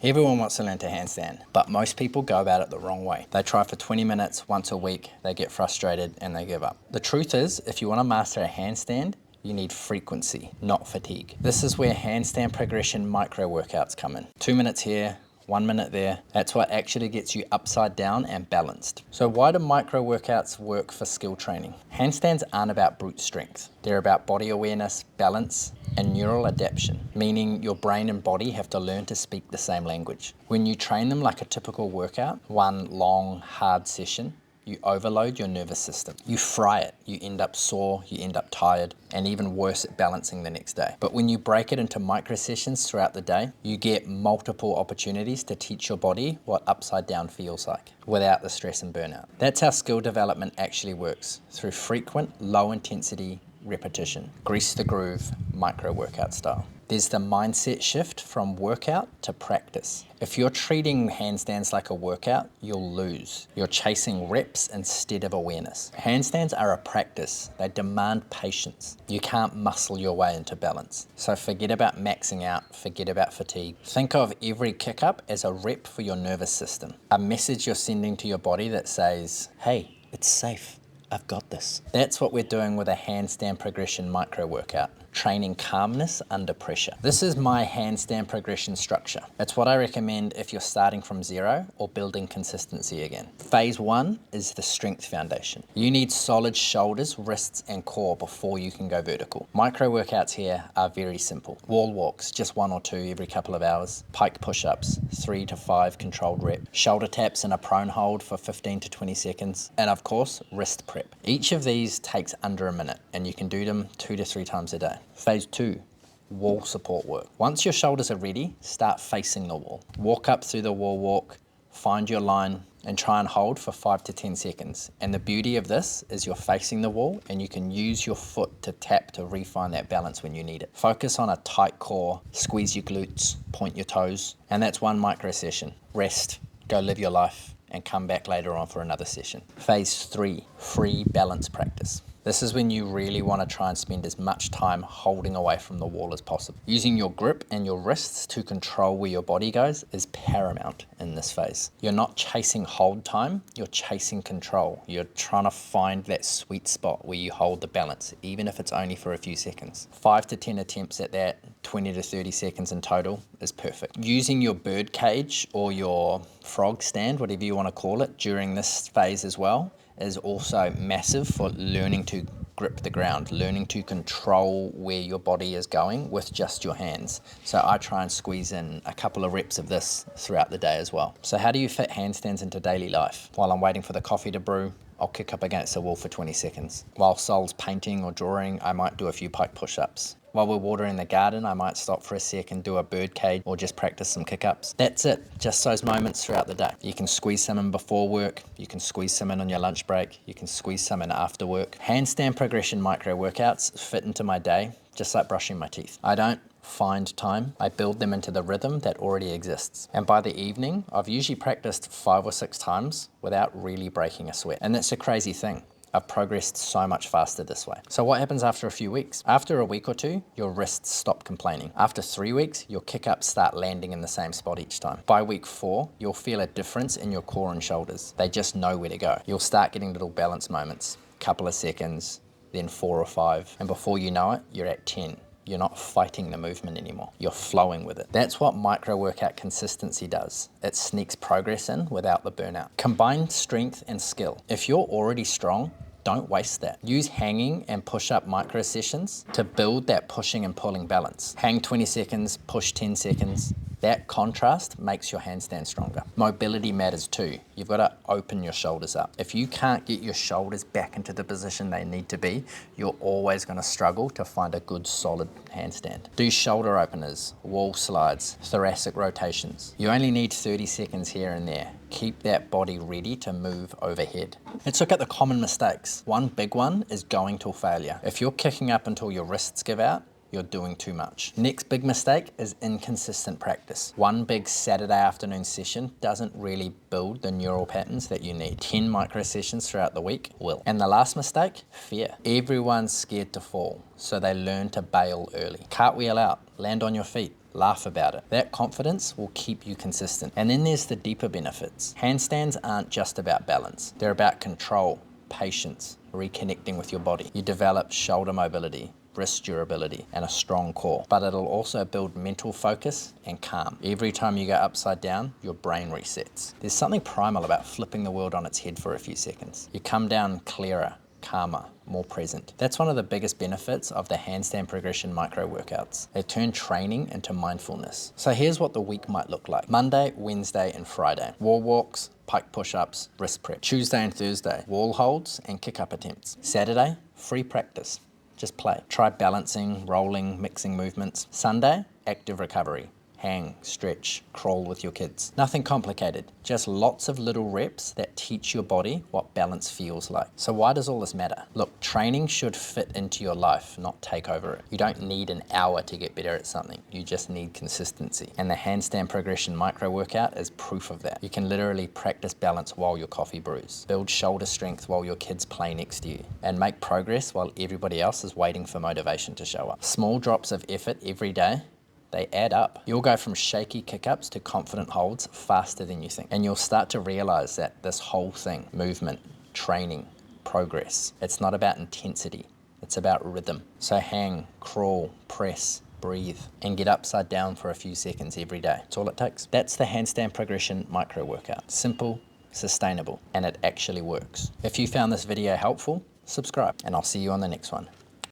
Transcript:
Everyone wants to learn to handstand, but most people go about it the wrong way. They try for 20 minutes once a week, they get frustrated and they give up. The truth is, if you want to master a handstand, you need frequency, not fatigue. This is where handstand progression micro workouts come in. 2 minutes here, 1 minute there. That's what actually gets you upside down and balanced. So why do micro workouts work for skill training? Handstands aren't about brute strength. They're about body awareness, balance, and neural adaptation, meaning your brain and body have to learn to speak the same language. When you train them like a typical workout, one long, hard session, you overload your nervous system. You fry it. You end up sore, you end up tired, and even worse at balancing the next day. But when you break it into micro sessions throughout the day, you get multiple opportunities to teach your body what upside down feels like without the stress and burnout. That's how skill development actually works, through frequent, low intensity repetition. Grease the groove, micro workout style. There's the mindset shift from workout to practice. If you're treating handstands like a workout, you'll lose. You're chasing reps instead of awareness. Handstands are a practice. They demand patience. You can't muscle your way into balance. So forget about maxing out, forget about fatigue. Think of every kick up as a rep for your nervous system. A message you're sending to your body that says, hey, it's safe. I've got this. That's what we're doing with a handstand progression micro workout, training calmness under pressure. This is my handstand progression structure. It's what I recommend if you're starting from zero or building consistency again. Phase 1 is the strength foundation. You need solid shoulders, wrists, and core before you can go vertical. Micro workouts here are very simple. Wall walks, just 1 or 2 every couple of hours. Pike push-ups, 3 to 5 controlled reps. Shoulder taps in a prone hold for 15 to 20 seconds. And of course, wrist prep. Each of these takes under a minute and you can do them 2 to 3 times a day. Phase 2, wall support work. Once your shoulders are ready, start facing the wall. Walk up through the wall walk, find your line and try and hold for 5 to 10 seconds. And the beauty of this is you're facing the wall and you can use your foot to tap to refine that balance when you need it. Focus on a tight core, squeeze your glutes, point your toes, and that's one micro session. Rest, go live your life, and come back later on for another session. Phase 3, free balance practice. This is when you really want to try and spend as much time holding away from the wall as possible. Using your grip and your wrists to control where your body goes is paramount in this phase. You're not chasing hold time, you're chasing control. You're trying to find that sweet spot where you hold the balance, even if it's only for a few seconds. 5 to 10 attempts at that, 20 to 30 seconds in total is perfect. Using your bird cage or your frog stand, whatever you want to call it, during this phase as well, is also massive for learning to grip the ground, learning to control where your body is going with just your hands. So I try and squeeze in a couple of reps of this throughout the day as well. So how do you fit handstands into daily life? While I'm waiting for the coffee to brew, I'll kick up against the wall for 20 seconds. While Sol's painting or drawing, I might do a few pike push-ups. While we're watering the garden, I might stop for a sec and do a bird cage or just practice some kick-ups. That's it, just those moments throughout the day. You can squeeze some in before work, you can squeeze some in on your lunch break, you can squeeze some in after work. Handstand progression micro workouts fit into my day, just like brushing my teeth. I don't find time, I build them into the rhythm that already exists. And by the evening, I've usually practiced 5 or 6 times without really breaking a sweat. And that's a crazy thing. I've progressed so much faster this way. So what happens after a few weeks? After a week or 2, your wrists stop complaining. After 3 weeks, your kick-ups start landing in the same spot each time. By week 4, you'll feel a difference in your core and shoulders. They just know where to go. You'll start getting little balance moments, couple of seconds, then 4 or 5, and before you know it, you're at 10. You're not fighting the movement anymore. You're flowing with it. That's what micro workout consistency does. It sneaks progress in without the burnout. Combine strength and skill. If you're already strong, don't waste that. Use hanging and push-up micro sessions to build that pushing and pulling balance. Hang 20 seconds, push 10 seconds. That contrast makes your handstand stronger. Mobility matters too. You've got to open your shoulders up. If you can't get your shoulders back into the position they need to be, you're always going to struggle to find a good solid handstand. Do shoulder openers, wall slides, thoracic rotations. You only need 30 seconds here and there. Keep that body ready to move overhead. Let's look at the common mistakes. One big one is going till failure. If you're kicking up until your wrists give out, you're doing too much. Next big mistake is inconsistent practice. One big Saturday afternoon session doesn't really build the neural patterns that you need. 10 micro sessions throughout the week will. And the last mistake, fear. Everyone's scared to fall, so they learn to bail early. Cartwheel out, land on your feet. Laugh about it. That confidence will keep you consistent. And then there's the deeper benefits. Handstands aren't just about balance. They're about control, patience, reconnecting with your body. You develop shoulder mobility, wrist durability, and a strong core. But it'll also build mental focus and calm. Every time you go upside down, your brain resets. There's something primal about flipping the world on its head for a few seconds. You come down clearer, calmer, more present. That's one of the biggest benefits of the handstand progression micro workouts. They turn training into mindfulness. So here's what the week might look like. Monday, Wednesday, and Friday. Wall walks, pike push-ups, wrist prep. Tuesday and Thursday, wall holds and kick-up attempts. Saturday, free practice. Just play. Try balancing, rolling, mixing movements. Sunday, active recovery. Hang, stretch, crawl with your kids. Nothing complicated, just lots of little reps that teach your body what balance feels like. So why does all this matter? Look, training should fit into your life, not take over it. You don't need an hour to get better at something. You just need consistency. And the handstand progression micro workout is proof of that. You can literally practice balance while your coffee brews, build shoulder strength while your kids play next to you, and make progress while everybody else is waiting for motivation to show up. Small drops of effort every day, they add up. You'll go from shaky kick-ups to confident holds faster than you think. And you'll start to realize that this whole thing, movement, training, progress, it's not about intensity, it's about rhythm. So hang, crawl, press, breathe, and get upside down for a few seconds every day. That's all it takes. That's the handstand progression micro workout. Simple, sustainable, and it actually works. If you found this video helpful, subscribe, and I'll see you on the next one.